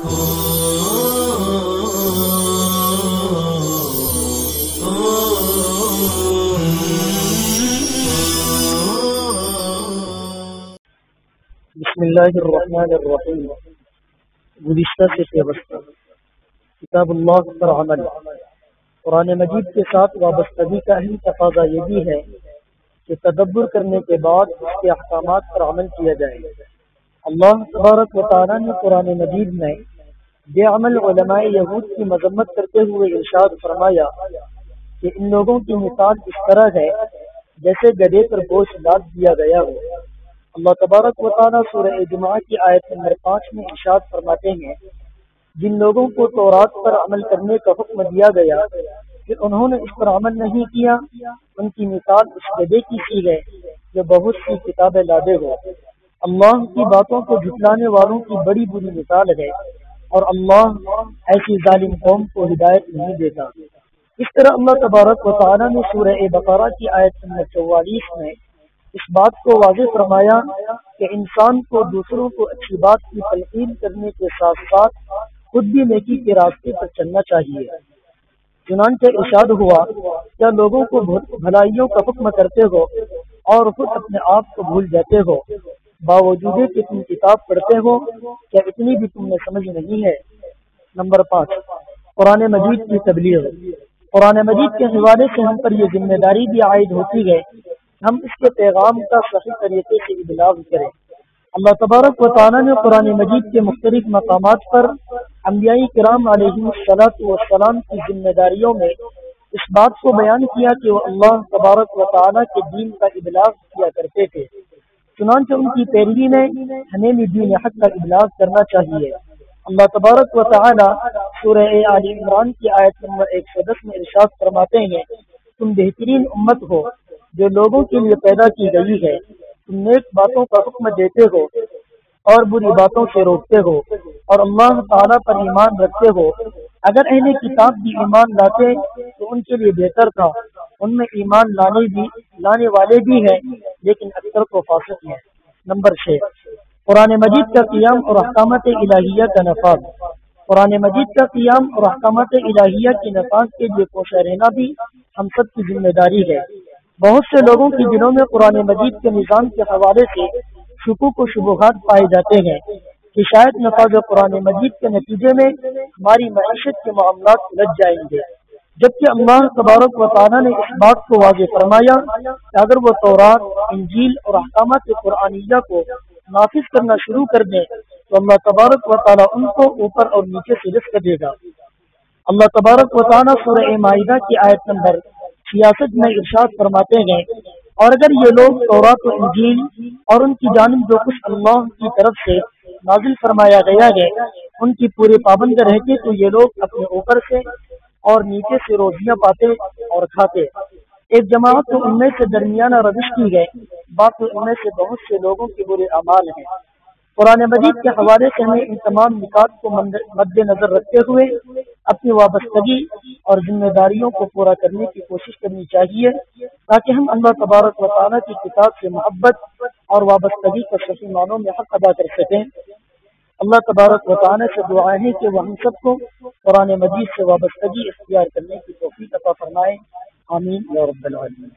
بسم اللہ الرحمن الرحیم۔ گزشتہ سے پیوستہ کتاب اللہ پر عمل۔ قرآن مجید کے ساتھ وابستگی کا اہم تقاضا یہ بھی ہے کہ تدبر کرنے کے بعد اس کے احکامات پر عمل کیا جائے۔ اللہ تبارک و تعالیٰ نے قرآن مجید میں بے عمل علماء یہود کی مذمت کرتے ہوئے ارشاد فرمایا کہ ان لوگوں کی مثال اس طرح ہے جیسے گدھے پر بوجھ لاد دیا گیا ہو۔ اللہ تبارک و تعالیٰ سورہ جمعہ کی آیت نمبر 5 میں ارشاد فرماتے ہیں، جن لوگوں کو تورات پر عمل کرنے کا حکم دیا گیا کہ انہوں نے اس پر عمل نہیں کیا، ان کی مثال اس گدھے کی سی ہے جو بہت سی کتابیں لادے ہو۔ اللہ کی باتوں کو جھٹلانے والوں کی بڑی بری مثال ہے، اور اللہ ایسی ظالم قوم کو ہدایت نہیں دیتا۔ اس طرح اللہ تبارک و تعالیٰ نے سورہ بقرہ کی آیت نمبر 44 میں اس بات کو واضح فرمایا کہ انسان کو دوسروں کو اچھی بات کی تلقین کرنے کے ساتھ ساتھ خود بھی نیکی کے راستے پر چلنا چاہیے۔ چنانچہ ارشاد ہوا، کیا لوگوں کو بھلائیوں کا حکم کرتے ہو اور خود اپنے آپ کو بھول جاتے ہو، باوجود کہ تم کتاب پڑھتے ہو، کیا اتنی بھی تم نے سمجھ نہیں ہے؟ نمبر 5، قرآن مجید کی تبلیغ۔ قرآن مجید کے حوالے سے ہم پر یہ ذمہ داری بھی عائد ہوتی ہے ہم اس کے پیغام کا صحیح طریقے سے ابلاغ کریں۔ اللہ تبارک و تعالیٰ نے قرآن مجید کے مختلف مقامات پر انبیاء کرام علیہ السلام کی ذمہ داریوں میں اس بات کو بیان کیا کہ وہ اللہ تبارک و تعالیٰ کے دین کا ابلاغ کیا کرتے تھے۔ چنانچہ ان کی پیروی میں ہمیں بھی دین حق کا ابلاغ کرنا چاہیے۔ اللہ تبارک و تعالیٰ سورہ آل عمران کی آیت نمبر 110 میں ارشاد فرماتے ہیں، تم بہترین امت ہو جو لوگوں کے لیے پیدا کی گئی ہے، تم نیک باتوں کا حکم دیتے ہو اور بری باتوں سے روکتے ہو اور اللہ تعالیٰ پر ایمان رکھتے ہو۔ اگر اہل کتاب بھی ایمان لاتے تو ان کے لیے بہتر تھا، ان میں ایمان لانے والے بھی ہیں لیکن اکثر کو فاسق ہیں۔ نمبر 6، قرآن مجید کا قیام اور احکامات الہیہ کا نفاذ۔ قرآن مجید کا قیام اور احکامات الہیہ کے نفاذ کے لیے کوشاں رہنا بھی ہم سب کی ذمہ داری ہے۔ بہت سے لوگوں کے دلوں میں قرآن مجید کے نظام کے حوالے سے شکوک و شبہات پائے جاتے ہیں کہ شاید نفاذ قرآن مجید کے نتیجے میں ہماری معیشت کے معاملات الجھ جائیں گے، جبکہ اللہ تبارک و تعالیٰ نے اس بات کو واضح فرمایا کہ اگر وہ تورات، انجیل اور احکامات قرآنیہ کو نافذ کرنا شروع کر دیں تو اللہ تبارک و تعالیٰ ان کو اوپر اور نیچے سے رزق دے گا۔ اللہ تبارک و تعالیٰ سورہ مائدہ کی آیت نمبر 66 میں ارشاد فرماتے ہیں، اور اگر یہ لوگ تورات و انجیل اور ان کی جانب جو کچھ اللہ کی طرف سے نازل فرمایا گیا ہے ان کی پورے پابند رہتے تو یہ لوگ اپنے اوپر سے اور نیچے سے روزیاں پاتے اور کھاتے۔ ایک جماعت تو ان میں سے درمیانہ روش کی ہے، باقی ان میں سے بہت سے لوگوں کے برے اعمال ہیں۔ قرآن مجید کے حوالے سے ہمیں ان تمام نکات کو مد نظر رکھتے ہوئے اپنی وابستگی اور ذمہ داریوں کو پورا کرنے کی کوشش کرنی چاہیے تاکہ ہم اللہ تبارک و تعالیٰ کی کتاب سے محبت اور وابستگی کا صحیح معنوں میں حق ادا کر سکیں۔ اللہ تبارک و تعالیٰ سے دعا ہے کہ وہ ہم سب کو قرآن مجید سے وابستگی اختیار کرنے کی توفیق عطا فرمائے۔ آمین یا رب العالمین۔